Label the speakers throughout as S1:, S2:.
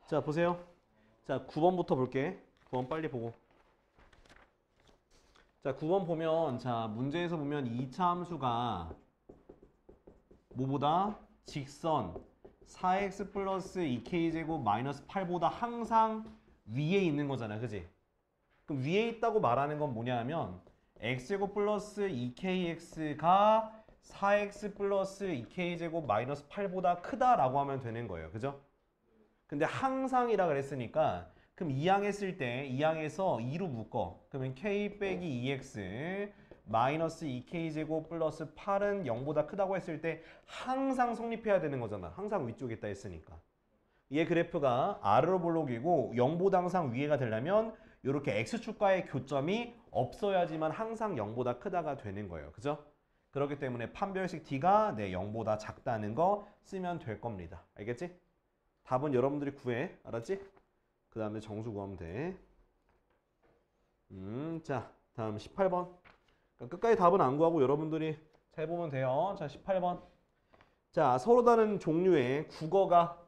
S1: 자, 보세요. 자, 9번부터 볼게. 9번 빨리 보고. 자, 9번 보면, 자, 문제에서 보면 2차 함수가 뭐보다? 직선 4x 플러스 2k제곱 마이너스 8보다 항상 위에 있는 거잖아. 그지? 그럼 위에 있다고 말하는 건 뭐냐 하면 x제곱 플러스 2kx가 4x 플러스 2k제곱 마이너스 8보다 크다라고 하면 되는 거예요. 그죠? 근데 항상이라 그랬으니까 그럼 2항 했을 때 2항에서 2로 묶어. 그러면 k 빼기 2x 마이너스 2k제곱 플러스 8은 0보다 크다고 했을 때 항상 성립해야 되는 거잖아. 항상 위쪽에 있다 했으니까. 얘 그래프가 아래로 볼록이고 0보다 항상 위에가 되려면 이렇게 x축과의 교점이 없어야지만 항상 0보다 크다가 되는 거예요. 그죠? 그렇기 때문에 판별식 t가 0보다 작다는 거 쓰면 될 겁니다. 알겠지? 답은 여러분들이 구해. 알았지? 그 다음에 정수 구하면 돼. 자, 다음 18번. 끝까지 답은 안 구하고 여러분들이 잘 보면 돼요. 자, 18번. 자, 서로 다른 종류의 국어가,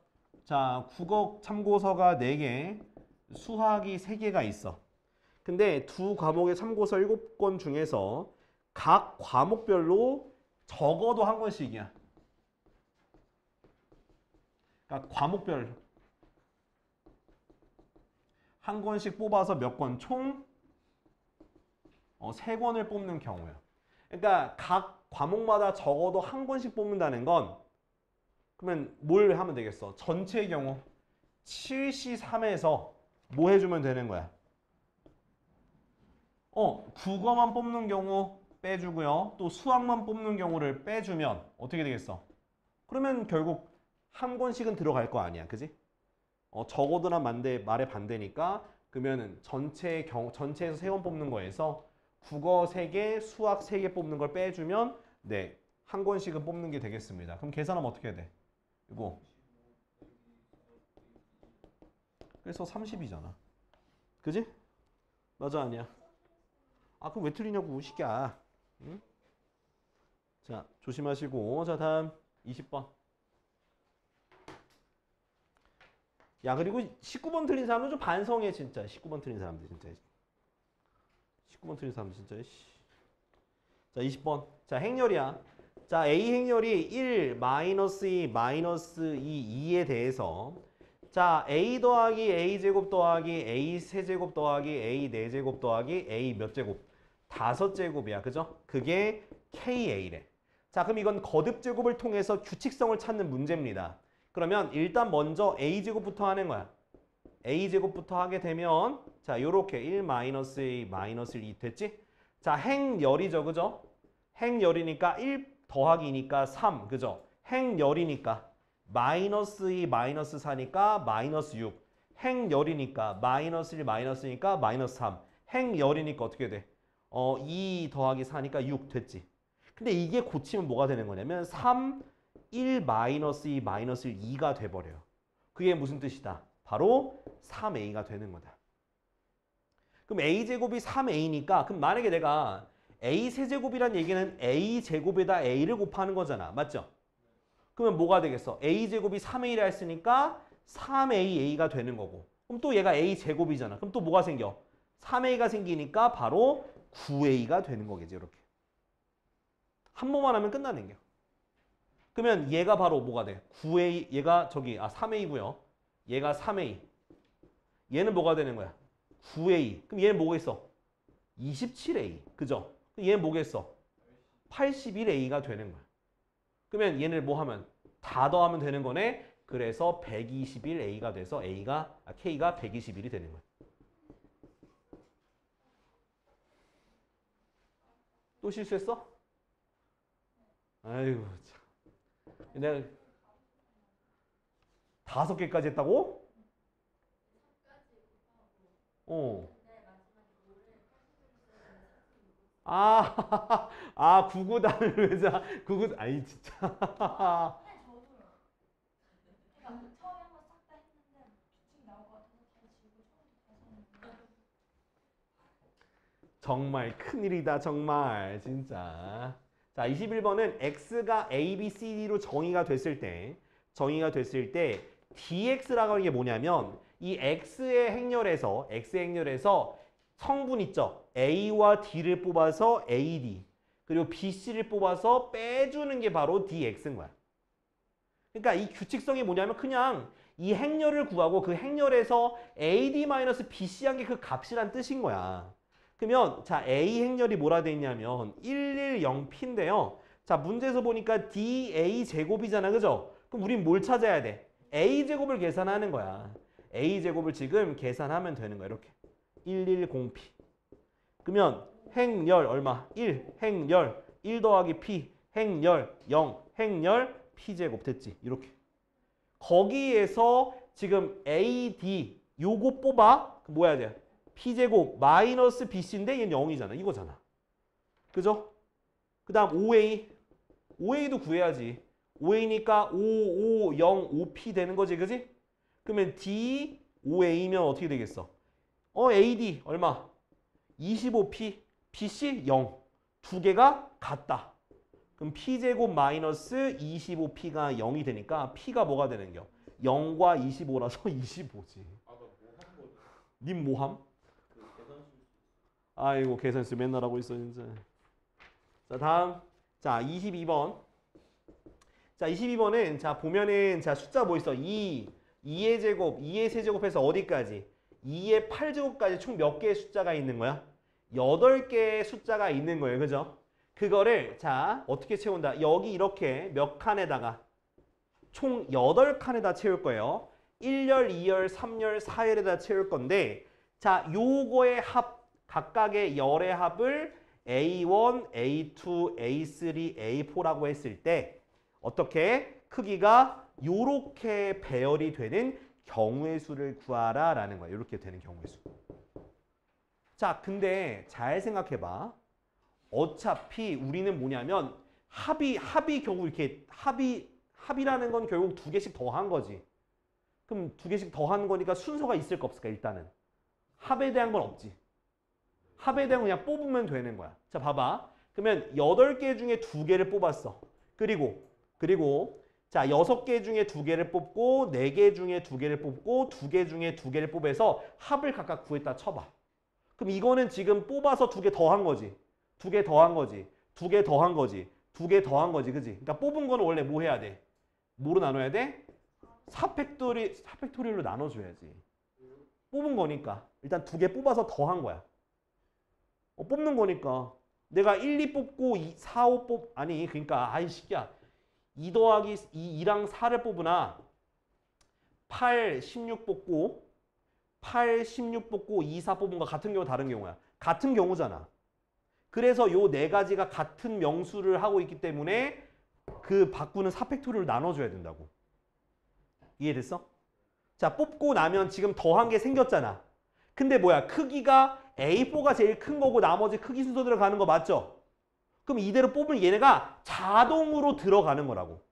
S1: 자, 국어 참고서가 4개, 수학이 3개가 있어. 근데 두 과목의 참고서 7권 중에서 각 과목별로 적어도 한 권씩이야. 그러니까 과목별로 한 권씩 뽑아서 몇 권? 총 3권을 뽑는 경우야. 그러니까 각 과목마다 적어도 한 권씩 뽑는다는 건 그러면 뭘 하면 되겠어? 전체의 경우 7C3에서 뭐 해주면 되는 거야? 국어만 뽑는 경우 빼주고요. 또 수학만 뽑는 경우를 빼주면 어떻게 되겠어? 그러면 결국 한 권씩은 들어갈 거 아니야. 그지? 적어도란 말의 반대니까 그러면 전체에서 3권 뽑는 거에서 국어 3개, 수학 3개 뽑는 걸 빼주면 한 권씩은 뽑는 게 되겠습니다. 그럼 계산하면 어떻게 해야 돼? 이거 그래서 30이잖아. 그지? 맞아 아니야? 아 그럼 왜 틀리냐고 시끼야. 응? 자 조심하시고 자 다음 20번. 야 그리고 19번 틀린 사람들 좀 반성해 진짜. 19번 틀린 사람들 진짜. 19번 틀린 사람들 진짜. 자 20번. 자 행렬이야. 자 A 행렬이 1, 마이너스 2, 마이너스 2, 2에 대해서 자 A 더하기 A 제곱 더하기 A 세제곱 더하기 A 4제곱 더하기 A 몇 제곱? 5제곱이야. 그죠? 그게 KA래. 자 그럼 이건 거듭 제곱을 통해서 규칙성을 찾는 문제입니다. 그러면 일단 먼저 A제곱부터 하는 거야. A제곱부터 하게 되면 자 요렇게 1 마이너스 A 마이너스 2 됐지? 자 행열이죠. 그죠? 행열이니까 1 더하기 2니까 3. 그죠? 행열이니까 마이너스 2 마이너스 4니까 마이너스 6. 행열이니까 마이너스 1 마이너스니까 마이너스 3. 행열이니까 어떻게 돼? 2 더하기 4니까 6 됐지? 근데 이게 고치면 뭐가 되는 거냐면 3 1 마이너스 2 마이너스 1 2가 돼버려요. 그게 무슨 뜻이다? 바로 3a가 되는 거다. 그럼 a제곱이 3a니까 그럼 만약에 내가 a 세제곱이란 얘기는 a제곱에다 a를 곱하는 거잖아. 맞죠? 그러면 뭐가 되겠어? a제곱이 3a라 했으니까 3a가 되는 거고 그럼 또 얘가 a제곱이잖아. 그럼 또 뭐가 생겨? 3a가 생기니까 바로 9a가 되는 거겠지. 이렇게 한 번만 하면 끝나는 게. 그러면 얘가 바로 뭐가 돼? 9a 얘가 3a고요. 얘가 3a. 얘는 뭐가 되는 거야? 9a. 그럼 얘는 뭐겠어? 27a. 그죠? 얘는 뭐겠어? 81a가 되는 거야. 그러면 얘를 뭐 하면 다 더하면 되는 거네. 그래서 121a가 돼서 k가 121이 되는 거야. 또 실수했어? 아이고 참. 내가 5개까지 했다고? 구구단을 외자. 아이 진짜. 정말 큰일이다 정말 진짜. 자 21번은 x가 a, b, c, d로 정의가 됐을 때 dx라고 하는 게 뭐냐면 이 x의 행렬에서 성분 있죠. a와 d를 뽑아서 ad 그리고 bc를 뽑아서 빼주는 게 바로 dx인 거야. 그러니까 이 규칙성이 뭐냐면 그냥 이 행렬을 구하고 그 행렬에서 ad-bc한 게 그 값이란 뜻인 거야. 그러면 자 a 행렬이 뭐라 돼 있냐면 110p인데요. 자 문제에서 보니까 da 제곱이잖아. 그죠? 그럼 우린 뭘 찾아야 돼? a 제곱을 계산하는 거야. a 제곱을 지금 계산하면 되는 거야. 이렇게 110p. 그러면 행렬 얼마? 1 행렬 1 더하기 p 행렬 0 행렬 p제곱 됐지? 이렇게. 거기에서 지금 AD 요거 뽑아. 뭐야 돼? p제곱 마이너스 bc인데 얘는 0이잖아. 이거잖아. 그죠? 그 다음 5a도 구해야지. 5a니까 5, 5, 0, 5p 되는 거지. 그지? 그러면 d 5a면 어떻게 되겠어? AD 얼마? 25p, bc 0. 두 개가 같다. 그럼 p제곱 마이너스 25p가 0이 되니까 p가 뭐가 되는겨? 0과 25라서 25지. 님 모함? 아이고 계산수 맨날 하고 있어 진짜. 자 다음 자 22번. 자 22번은 자 보면은 자 숫자 뭐 있어? 2의 제곱, 2의 세제곱해서 어디까지? 2의 8제곱까지 총 몇 개의 숫자가 있는 거야? 8개의 숫자가 있는 거예요. 그죠? 그거를 자 어떻게 채운다? 여기 이렇게 몇 칸에다가 총 8칸에다 채울 거예요. 1열, 2열, 3열, 4열에다 채울 건데 자 요거의 합 각각의 열의 합을 A1, A2, A3, A4라고 했을 때 어떻게 크기가 요렇게 배열이 되는 경우의 수를 구하라 라는 거야. 이렇게 되는 경우의 수. 자 근데 잘 생각해봐. 어차피 우리는 뭐냐면 합이 결국 이렇게 합이라는 건 결국 두 개씩 더한 거지. 그럼 두 개씩 더한 거니까 순서가 있을까 없을까? 일단은 합에 대한 건 없지. 합에 대한 건 그냥 뽑으면 되는 거야. 자 봐봐. 그러면 8개 중에 2개를 뽑았어. 그리고 자 6개 중에 2개를 뽑고 4개 중에 2개를 뽑고 2개 중에 2개를 뽑아서 합을 각각 구했다 쳐봐. 그럼 이거는 지금 뽑아서 2개 더한 거지. 2개 더한 거지. 2개 더한 거지. 2개 더한 거지. 그지? 그러니까 뽑은 거는 원래 뭐 해야 돼? 뭐로 나눠야 돼? 4팩토리얼로 나눠줘야지. 뽑은 거니까. 일단 2개 뽑아서 더한 거야. 뽑는 거니까. 내가 1, 2 뽑고 2, 4, 5 아니 그러니까 아이 새끼야. 2 더하기 2랑 4를 뽑으나 8, 16 뽑고 8, 16 뽑고 2, 4 뽑은 거 같은 경우 다른 경우야. 같은 경우잖아. 그래서 요 네 가지가 같은 명수를 하고 있기 때문에 그 바꾸는 4팩토리얼로 나눠줘야 된다고. 이해됐어? 자 뽑고 나면 지금 더한 게 생겼잖아. 근데 뭐야? 크기가 A4가 제일 큰 거고 나머지 크기 순서대로 가는 거 맞죠? 그럼 이대로 뽑으면 얘네가 자동으로 들어가는 거라고.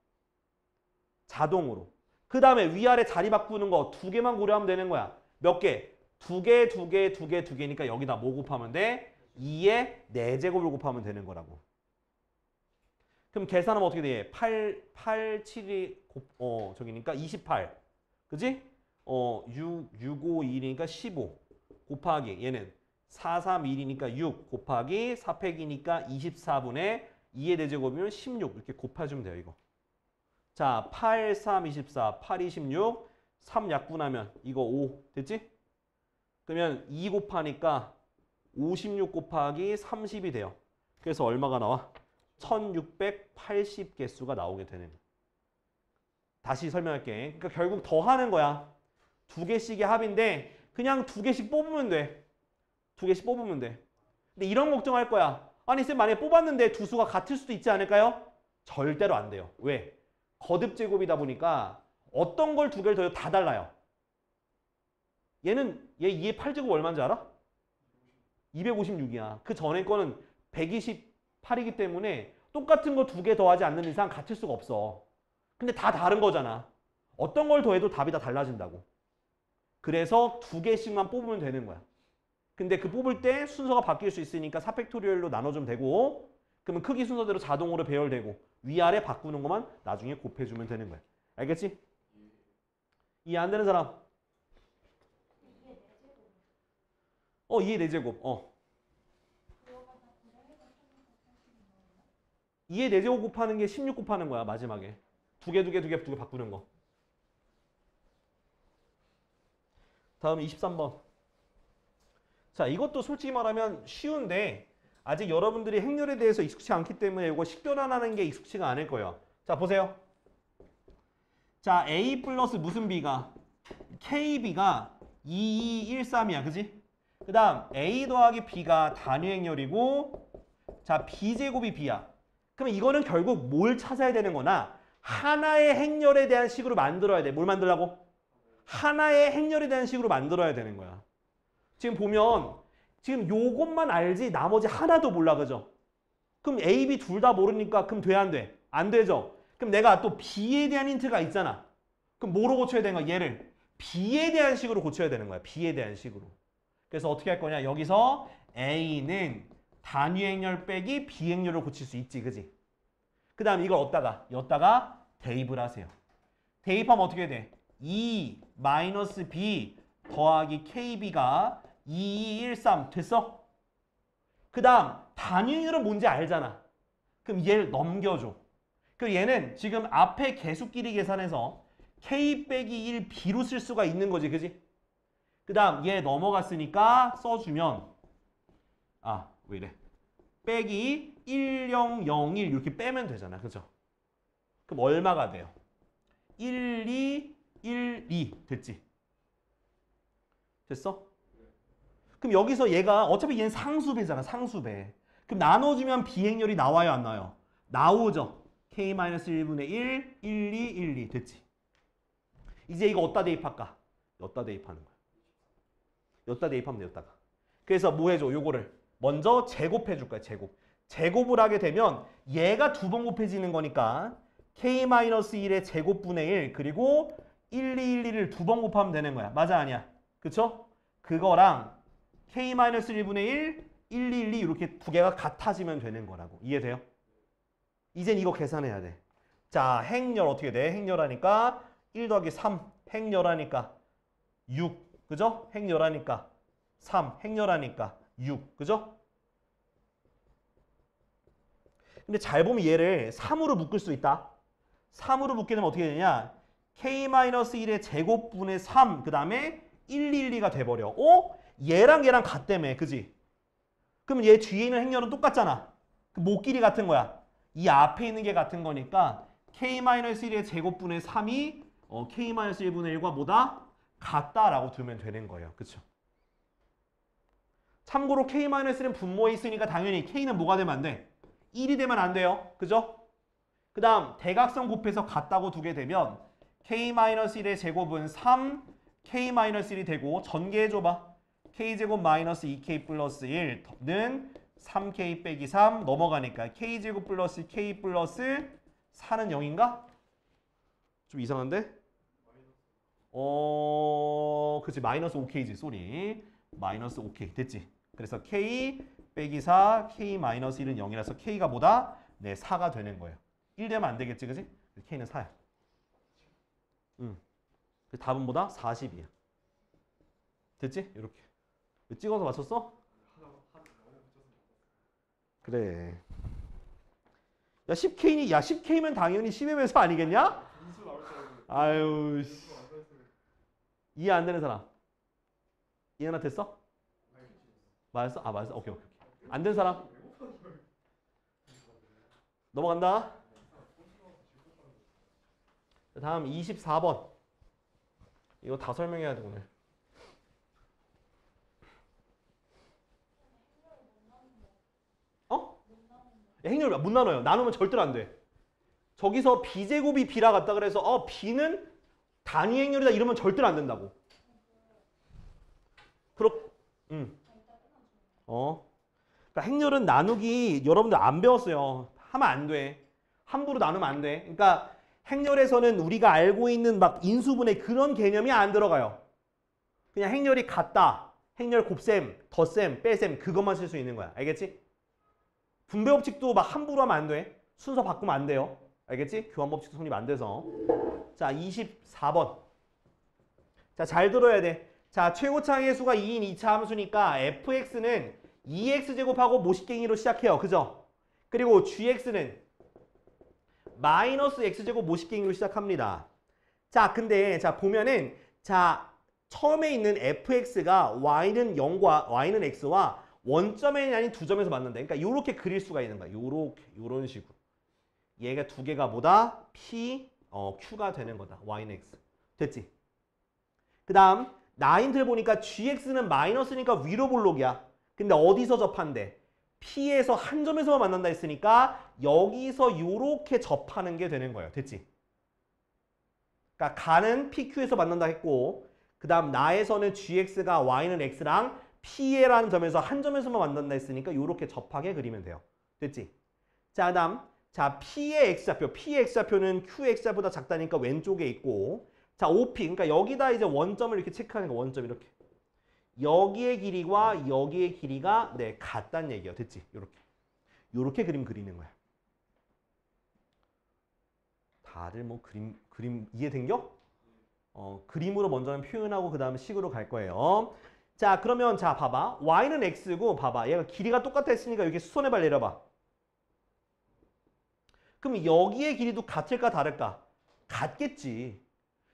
S1: 자동으로. 그 다음에 위아래 자리 바꾸는 거 2개만 고려하면 되는 거야. 몇 개? 2개, 2개, 2개, 2개니까 여기다 뭐 곱하면 돼? 2의 4제곱을 곱하면 되는 거라고. 그럼 계산하면 어떻게 돼? 8, 7이 저기니까 28. 그지? 6, 5, 1이니까 15 곱하기 얘는 4, 3, 1이니까 6 곱하기 4팩이니까 24분의 2의 4제곱이면 16 이렇게 곱해주면 돼요. 이거. 자 8, 3, 24, 8, 26, 3 약분하면 이거 5 됐지? 그러면 2 곱하니까 56 곱하기 30이 돼요. 그래서 얼마가 나와? 1680개수가 나오게 되는. 다시 설명할게. 그러니까 결국 더하는 거야. 2개씩의 합인데 그냥 2개씩 뽑으면 돼. 2개씩 뽑으면 돼. 근데 이런 걱정할 거야. 아니 쌤 만약에 뽑았는데 두 수가 같을 수도 있지 않을까요? 절대로 안 돼요. 왜? 거듭 제곱이다 보니까 어떤 걸 2개를 더해도 다 달라요. 얘 2의 8제곱 얼마인지 알아? 256이야. 그 전에 거는 128이기 때문에 똑같은 거 2개 더하지 않는 이상 같을 수가 없어. 근데 다 다른 거잖아. 어떤 걸 더해도 답이 다 달라진다고. 그래서 2개씩만 뽑으면 되는 거야. 근데 그 뽑을 때 순서가 바뀔 수 있으니까 4팩토리얼로 나눠주면 되고 그러면 크기 순서대로 자동으로 배열되고 위아래 바꾸는 것만 나중에 곱해주면 되는 거야. 알겠지? 이해 안 되는 사람? 2의 4제곱. 2의 4제곱 곱하는 게 16 곱하는 거야, 마지막에. 두 개 바꾸는 거. 다음 23번. 자, 이것도 솔직히 말하면 쉬운데 아직 여러분들이 행렬에 대해서 익숙치 않기 때문에 이거 식변환하는 게 익숙치가 않을 거예요. 자, 보세요. 자, A 플러스 무슨 B가? KB가 2213이야. 그지? 그 다음 A 더하기 B가 단위 행렬이고 자, B제곱이 B야. 그러면 이거는 결국 뭘 찾아야 되는 거나 하나의 행렬에 대한 식으로 만들어야 돼. 뭘 만들라고? 하나의 행렬에 대한 식으로 만들어야 되는 거야. 지금 보면 지금 요것만 알지 나머지 하나도 몰라. 그죠? 그럼 A, B 둘 다 모르니까 그럼 돼 안 돼? 안 되죠? 그럼 내가 또 B에 대한 힌트가 있잖아. 그럼 뭐로 고쳐야 되는 거야? 얘를 B에 대한 식으로 고쳐야 되는 거야. B에 대한 식으로. 그래서 어떻게 할 거냐? 여기서 A는 단위 행렬 빼기 B 행렬을 고칠 수 있지. 그지? 그 다음 이걸 여기다가 대입을 하세요. 대입하면 어떻게 돼? 2 마이너스 B 더하기 KB가 2213 됐어? 그 다음 단위 행렬은 뭔지 알잖아. 그럼 얘를 넘겨줘. 그리고 얘는 지금 앞에 개수끼리 계산해서 K 빼기 1 B로 쓸 수가 있는 거지. 그지? 그 다음 얘 넘어갔으니까 써주면 왜 이래? 빼기 1001 이렇게 빼면 되잖아. 그죠? 그럼 얼마가 돼요? 1212 됐지? 됐어? 그럼 여기서 얘가 어차피 얘는 상수배잖아. 상수배. 그럼 나눠주면 비행렬이 나와요? 안 나와요? 나오죠. K-1분의 1, 1, 2, 1, 2 됐지? 이제 이거 어디다 대입할까? 여기다 대입하는 거야. 여기다 대입하면 돼. 여기다가. 그래서 뭐 해줘? 요거를 먼저 제곱해 줄 거야. 제곱을 하게 되면 얘가 두 번 곱해지는 거니까 K-1의 제곱분의 1 그리고 1, 2, 1, 2를 두 번 곱하면 되는 거야. 맞아 아니야? 그쵸? 그거랑 K-1분의 1, 1, 2, 1, 2 이렇게 두 개가 같아지면 되는 거라고. 이해돼요? 이젠 이거 계산해야 돼. 자, 행렬 어떻게 돼? 행렬하니까 1 더하기 3, 행렬하니까 6, 그죠? 행렬하니까 3, 행렬하니까 6, 그죠? 근데 잘 보면 얘를 3으로 묶을 수 있다. 3으로 묶게 되면 어떻게 되냐? K-1의 제곱분의 3, 그 다음에 1, 2, 2가 돼버려. 얘랑 같다며, 그지? 그럼 얘 뒤에 있는 행렬은 똑같잖아. 그 모끼리 같은 거야. 이 앞에 있는 게 같은 거니까 K-1의 제곱분의 3이 K-1분의 1과 뭐다? 같다라고 두면 되는 거예요. 그쵸? 참고로 K-1는 분모에 있으니까 당연히 K는 뭐가 되면 안 돼? 1이 되면 안 돼요. 그죠? 그 다음 대각선 곱해서 같다고 두게 되면 K-1의 제곱은 3, K-1이 되고 전개해줘봐. K제곱 마이너스 2K 플러스 1는 3K 빼기 3 넘어가니까 K제곱 플러스 K 플러스 4는 0인가? 좀 이상한데? 그치. 마이너스 5K지. 쏘리. 마이너스 5K. 됐지? 그래서 K 빼기 4, K 마이너스 1은 0이라서 K가 뭐다? 네, 4가 되는 거예요. 1 되면 안 되겠지, 그지? K는 4야. 답은 뭐다? 40이야. 됐지? 이렇게. 찍어서 맞췄어? 그래. 야, 10K면 당연히 10의 배수 아니겠냐? 아유, 씨. 이해 안 되는 사람. 이해 하나 됐어? 맞았어? 맞았어. 오케이. 안 된 사람? 넘어간다. 다음 24번. 이거 다 설명해야 돼, 오늘. 행렬 못 나눠요. 나누면 절대로 안 돼. 저기서 B제곱이 B라 같다 그래서 B는 단위 행렬이다 이러면 절대로 안 된다고. 그러니까 행렬은 나누기 여러분들 안 배웠어요. 하면 안 돼. 함부로 나누면 안 돼. 그러니까 행렬에서는 우리가 알고 있는 막 인수분해 그런 개념이 안 들어가요. 그냥 행렬이 같다. 행렬 곱셈, 덧셈, 뺄셈 그것만 쓸 수 있는 거야. 알겠지? 분배 법칙도 막 함부로 하면 안 돼. 순서 바꾸면 안 돼요. 알겠지? 교환 법칙도 성립 안 돼서. 자, 24번. 자, 잘 들어야 돼. 자, 최고차항의 수가 2인 2차 함수니까 fx는 2x제곱하고 모식갱이로 시작해요. 그죠? 그리고 gx는 마이너스 x제곱 모식갱이로 시작합니다. 자, 근데 자 보면은 자 처음에 있는 fx가 y는 0과 y는 x와 원점이 아닌 두 점에서 만난다. 그러니까 이렇게 그릴 수가 있는 거야. 요렇게 요런 식으로. 얘가 두 개가 뭐다? q가 되는 거다. y는 x. 됐지? 그다음 나인틀 보니까 gx는 마이너스니까 위로 볼록이야. 근데 어디서 접한대? P에서 한 점에서만 만난다 했으니까 여기서 요렇게 접하는 게 되는 거예요. 됐지? 그러니까 가는 PQ에서 만난다 했고 그 다음 나에서는 GX가 Y는 X랑 P라는 점에서 한 점에서만 만난다 했으니까 요렇게 접하게 그리면 돼요. 됐지? 자, 그 다음 자 P의 X좌표, P의 X좌표는 Q의 X좌보다 작다니까 왼쪽에 있고 자, OP, 그러니까 여기다 이제 원점을 이렇게 체크하는 거 원점 이렇게 여기의 길이와 여기의 길이가 네 같다는 얘기예요. 됐지? 요렇게 그림 그리는 거야. 다들 뭐 그림 이해된겨? 그림으로 먼저 표현하고 그 다음에 식으로 갈 거예요. 자, 그러면 자 봐봐. y는 x고 봐봐. 얘가 길이가 똑같아 했으니까 이렇게 수선의 발 내려봐. 그럼 여기의 길이도 같을까 다를까? 같겠지.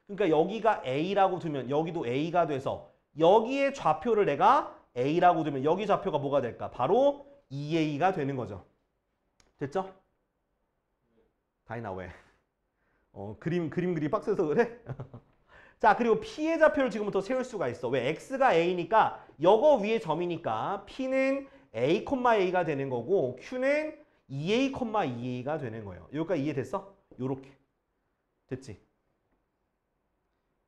S1: 그러니까 여기가 a라고 두면 여기도 a가 돼서 여기의 좌표를 내가 a라고 두면 여기 좌표가 뭐가 될까? 바로 2a가 되는 거죠. 됐죠? 다이나 왜? 그림 그리 빡세서 그래? 자, 그리고 P의 좌표를 지금부터 세울 수가 있어. 왜? X가 A니까 여거 위에 점이니까 P는 A, A가 되는 거고 Q는 2A, 2A가 되는 거예요. 여기까지 이해됐어? 요렇게. 됐지?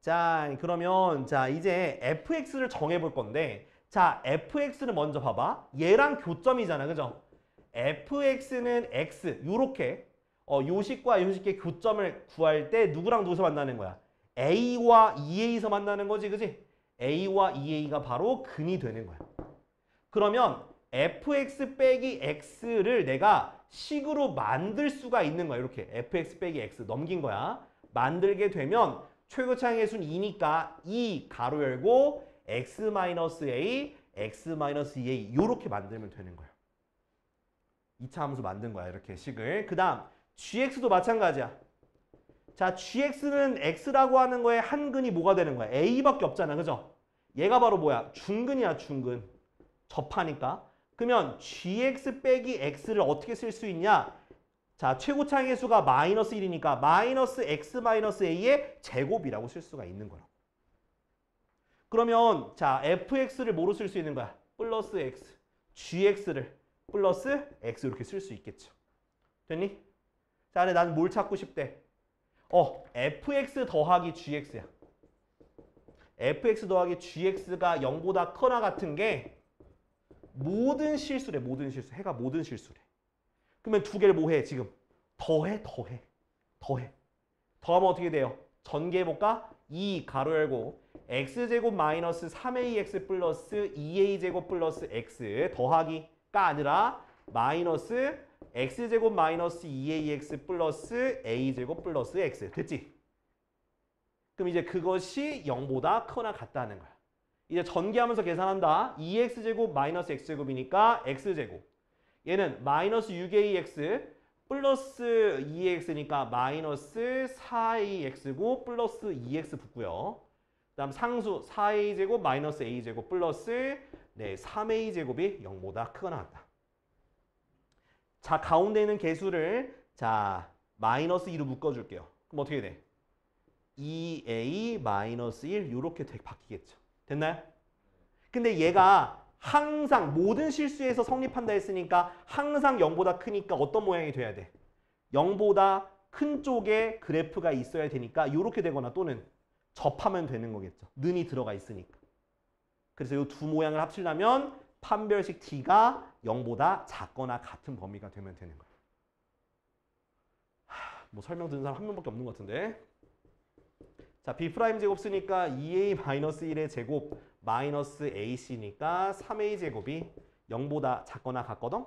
S1: 자, 그러면 자 이제 fx를 정해볼 건데 자, fx는 먼저 봐봐. 얘랑 교점이잖아. 그죠? fx는 x 요렇게 요식과 요식의 교점을 구할 때 누구랑 누구서 만나는 거야? a와 2a에서 만나는 거지. 그지? a와 2a가 바로 근이 되는 거야. 그러면 fx 빼기 x를 내가 식으로 만들 수가 있는 거야. 이렇게 fx 빼기 x 넘긴 거야. 만들게 되면 최고차항의 수는 2니까 2 가로 열고 x-a, x-2a 이렇게 만들면 되는 거야. 2차 함수 만든 거야. 이렇게 식을. 그 다음 gx도 마찬가지야. 자, gx는 x라고 하는 거에 한 근이 뭐가 되는 거야? a밖에 없잖아. 그죠? 얘가 바로 뭐야? 중근이야. 중근. 접하니까. 그러면 gx 빼기 x를 어떻게 쓸 수 있냐? 자, 최고차항의 수가 마이너스 1이니까 마이너스 x 마이너스 a의 제곱이라고 쓸 수가 있는 거야. 그러면 자, fx를 뭐로 쓸 수 있는 거야? 플러스 x. gx를 플러스 x 이렇게 쓸 수 있겠죠. 됐니? 자, 근데 난 뭘 찾고 싶대? fx 더하기 gx야. fx 더하기 gx가 0보다 커나 같은 게 모든 실수래. 모든 실수. 해가 모든 실수래. 그러면 두 개를 뭐 해? 지금 더해. 더하면 어떻게 돼요? 전개해볼까? 2 가로 열고 x제곱 마이너스 3ax 플러스 2a제곱 플러스 x 더하기가 아니라 마이너스 x제곱 마이너스 2ax 플러스 a제곱 플러스 x. 됐지? 그럼 이제 그것이 0보다 크거나 같다는 거야. 이제 전개하면서 계산한다. 2x제곱 마이너스 x제곱이니까 x제곱. 얘는 마이너스 6ax 플러스 2x니까 마이너스 4ax고 플러스 2x 붙고요. 그 다음 상수 4a제곱 마이너스 a제곱 플러스 3a제곱이 0보다 크거나 같다. 자, 가운데 있는 개수를 자 마이너스 2로 묶어줄게요. 그럼 어떻게 돼? 2a 마이너스 1 이렇게 바뀌겠죠. 됐나요? 근데 얘가 항상 모든 실수에서 성립한다 했으니까 항상 0보다 크니까 어떤 모양이 돼야 돼? 0보다 큰 쪽에 그래프가 있어야 되니까 이렇게 되거나 또는 접하면 되는 거겠죠. 는이 들어가 있으니까. 그래서 이 두 모양을 합치려면 판별식 t가 0보다 작거나 같은 범위가 되면 되는 거예요. 뭐 설명 듣는 사람 한 명밖에 없는 것 같은데. 자, b' 제곱 쓰니까 2a-1의 제곱 마이너스 ac니까 3a 제곱이 0보다 작거나 같거든.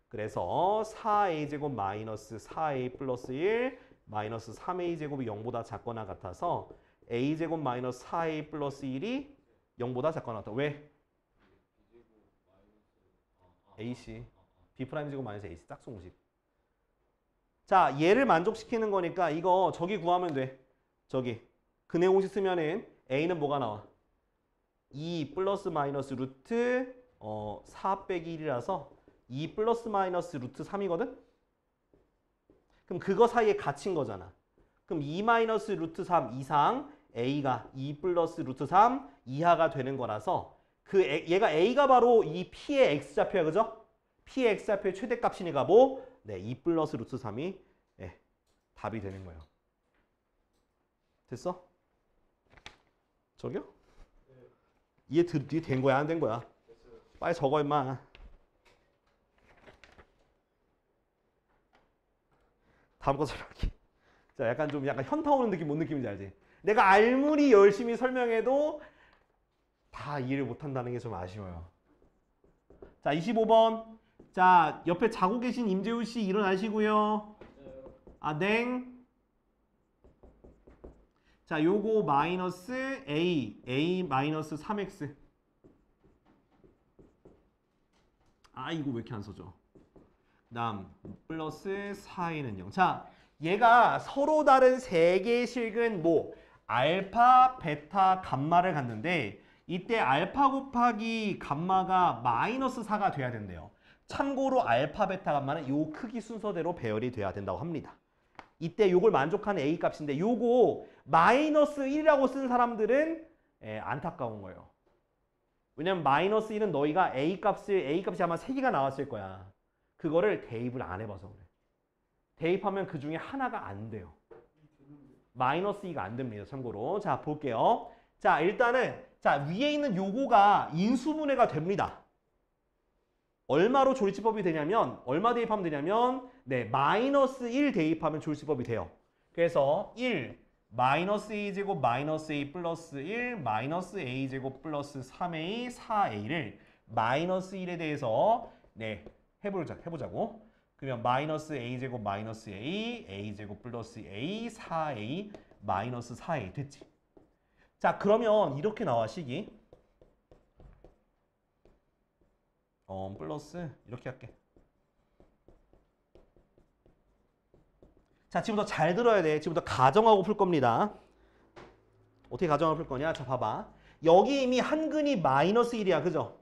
S1: 그래서 4a 제곱 마이너스 4a 플러스 1 마이너스 3a 제곱이 0보다 작거나 같아서 a제곱 마이너스 4a 플러스 1이 0보다 작거나 같다. 왜? ac b 프라임 제곱 마이너스 ac 짝수공식. 자, 얘를 만족시키는 거니까 이거 저기 구하면 돼. 저기 근해 공식 쓰면은 a는 뭐가 나와? 2 플러스 마이너스 루트 4 빼기 1이라서 2 플러스 마이너스 루트 3이거든? 그럼 그거 사이에 갇힌 거잖아. 그럼 2 마이너스 루트 3 이상 a가 2 플러스 루트 3 이하가 되는 거라서 얘가 a가 바로 이 p의 x좌표야, 그죠? p의 x좌표의 최대값이니까 뭐? 네, 2 플러스 루트 3이 답이 되는 거예요. 됐어? 저기요? 이해된 거야, 안 된 거야? 빨리 적어, 임마. 다음 거 설명할게. 자, 약간 현타 오는 느낌, 뭔 느낌인지 알지? 내가 알무리 열심히 설명해도 다 이해를 못한다는 게 좀 아쉬워요. 자, 25번. 자, 옆에 자고 계신 임재우 씨 일어나시고요. 아, 냉. 자, 요거 마이너스 a 마이너스 3x. 아, 이거 왜 이렇게 안 써져? 다음 플러스 4a는 0. 자, 얘가 서로 다른 세 개의 식은 뭐 알파, 베타, 감마를 갖는데 이때 알파 곱하기 감마가 마이너스 4가 돼야 된대요. 참고로 알파, 베타, 감마는 요 크기 순서대로 배열이 돼야 된다고 합니다. 이때 요걸 만족하는 a 값인데 요거 마이너스 1이라고 쓴 사람들은 안타까운 거예요. 왜냐면 마이너스 1은 너희가 a 값이 아마 3개가 나왔을 거야. 그거를 대입을 안 해봐서 그래. 대입하면 그 중에 하나가 안 돼요. 마이너스 2가 안 됩니다. 참고로. 자, 볼게요. 자, 일단은 자, 위에 있는 요거가 인수분해가 됩니다. 얼마로 조리치법이 되냐면 얼마 대입하면 되냐면 네, 마이너스 1 대입하면 조리치법이 돼요. 그래서 1 마이너스 a제곱 마이너스 a 플러스 1 마이너스 a제곱 플러스 3a 4a를 마이너스 1에 대해서 네, 해보자고. 그러면 마이너스 a제곱 마이너스 a a제곱 플러스 a 4a 마이너스 4a 됐지. 자, 그러면 이렇게 나와 식이. 플러스 이렇게 할게. 자, 지금부터 잘 들어야 돼. 지금부터 가정하고 풀 겁니다. 어떻게 가정하고 풀 거냐? 자, 봐봐. 여기 이미 한 근이 마이너스 1이야. 그죠?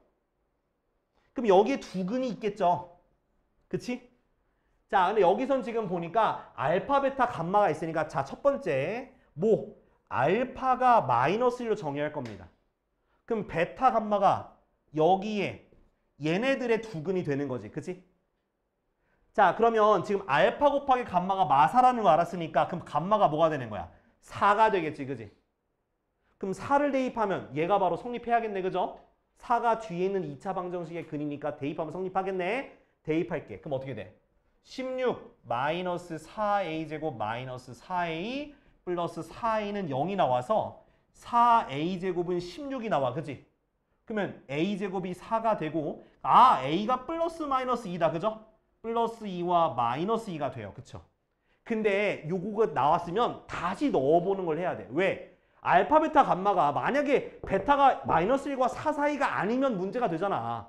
S1: 그럼 여기에 두 근이 있겠죠? 그치? 자, 근데 여기선 지금 보니까 알파, 베타, 감마가 있으니까 자, 첫 번째 뭐? 알파가 마이너스 1로 정의할 겁니다. 그럼 베타, 감마가 여기에 얘네들의 두 근이 되는 거지. 그치? 자, 그러면 지금 알파 곱하기 감마가 마사라는 거 알았으니까 그럼 감마가 뭐가 되는 거야? 4가 되겠지. 그지? 그럼 4를 대입하면 얘가 바로 성립해야겠네. 그죠? 4가 뒤에 있는 2차 방정식의 근이니까 대입하면 성립하겠네. 대입할게. 그럼 어떻게 돼? 16 마이너스 4a제곱 마이너스 4a 플러스 4a는 0이 나와서 4a제곱은 16이 나와. 그지? 그러면 a제곱이 4가 되고 a가 플러스 마이너스 2다. 그죠? 플러스 2와 마이너스 2가 돼요. 그쵸? 근데 요거가 나왔으면 다시 넣어보는 걸 해야 돼. 왜? 알파, 베타, 감마가 만약에 베타가 마이너스 1과 4 사이가 아니면 문제가 되잖아.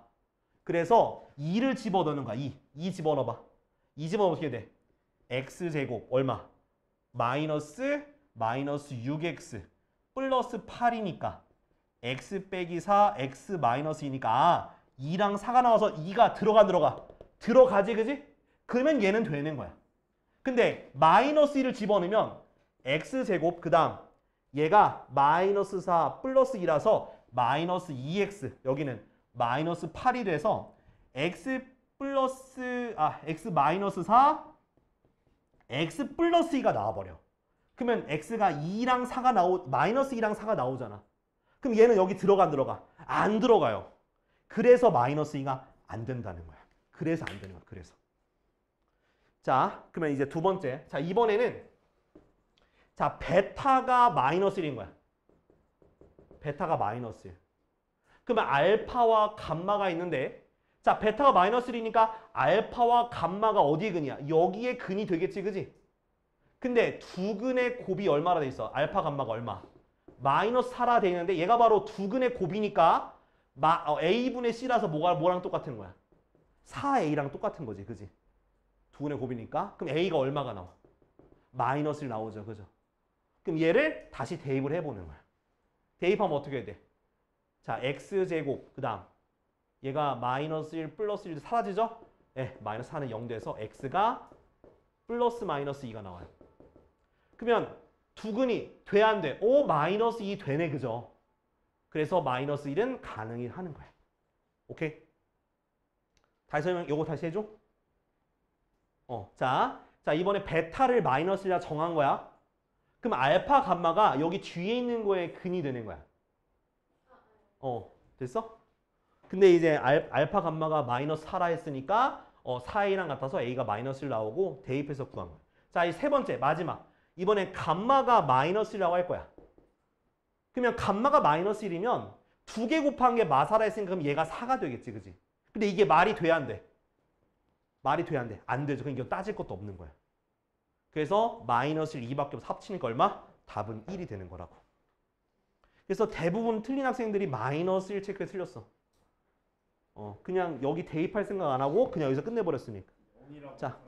S1: 그래서 2를 집어넣는 거야. 2 집어넣어봐. 2 집어넣으면 어떻게 돼? x제곱 얼마? 마이너스 6x 플러스 8이니까 x 빼기 4 x 마이너스 2니까 2랑 4가 나와서 2가 들어가지. 그지? 그러면 얘는 되는 거야. 근데 마이너스 1을 집어넣으면 x제곱 그 다음 얘가 마이너스 4 플러스 2라서 마이너스 2x 여기는 마이너스 8이 돼서 x 마이너스 4 x 플러스 2가 나와버려. 그러면 x가 2랑 4가 마이너스 2랑 4가 나오잖아. 그럼 얘는 여기 들어가? 안 들어가요. 그래서 마이너스 2가 안 된다는 거야. 그래서 안 되는 거야. 그래서. 자, 그러면 이제 두 번째. 자, 이번에는 자, 베타가 마이너스 1인 거야. 베타가 마이너스 1. 그러면 알파와 감마가 있는데 자, 베타가 마이너스 1이니까 알파와 감마가 어디에 근이야? 여기에 근이 되겠지. 그지? 근데 두 근의 곱이 얼마나 돼 있어? 알파, 감마가 얼마? 마이너스 4라 돼 있는데 얘가 바로 두근의 곱이니까 A분의 C라서 뭐랑 똑같은 거야? 4A랑 똑같은 거지. 그지? 두근의 곱이니까. 그럼 A가 얼마가 나와? 마이너스 1 나오죠. 그죠? 그럼 얘를 다시 대입을 해보는 거야. 대입하면 어떻게 해야 돼? 자, X제곱 그 다음 얘가 마이너스 1 플러스 1 사라지죠? 네, 마이너스 4는 0 돼서 X가 플러스 마이너스 2가 나와요. 그러면 두근이 돼 안 돼? 오, 마이너스 2 되네. 그죠? 그래서 마이너스 1은 가능히 하는 거야. 오케이? 다시 설명, 요거 다시 해줘. 자, 이번에 베타를 마이너스 1라 정한 거야. 그럼 알파, 감마가 여기 뒤에 있는 거에 근이 되는 거야. 됐어? 근데 이제 알파, 감마가 마이너스 4라 했으니까 4A랑 같아서 A가 마이너스 1 나오고 대입해서 구한 거야. 자, 이 세 번째, 마지막. 이번엔 감마가 마이너스 1이라고 할 거야. 그러면 감마가 마이너스 1이면 두 개 곱한 게 마사라 했으니까 그럼 얘가 4가 되겠지. 그지? 근데 이게 말이 돼야 안 돼? 말이 돼야 안 돼? 안 되죠. 그럼 이거 따질 것도 없는 거야. 그래서 마이너스 1, 2밖에 없어. 합치니까 얼마? 답은 1이 되는 거라고. 그래서 대부분 틀린 학생들이 마이너스 1 체크에 틀렸어. 그냥 여기 대입할 생각 안 하고 그냥 여기서 끝내버렸으니까. 자.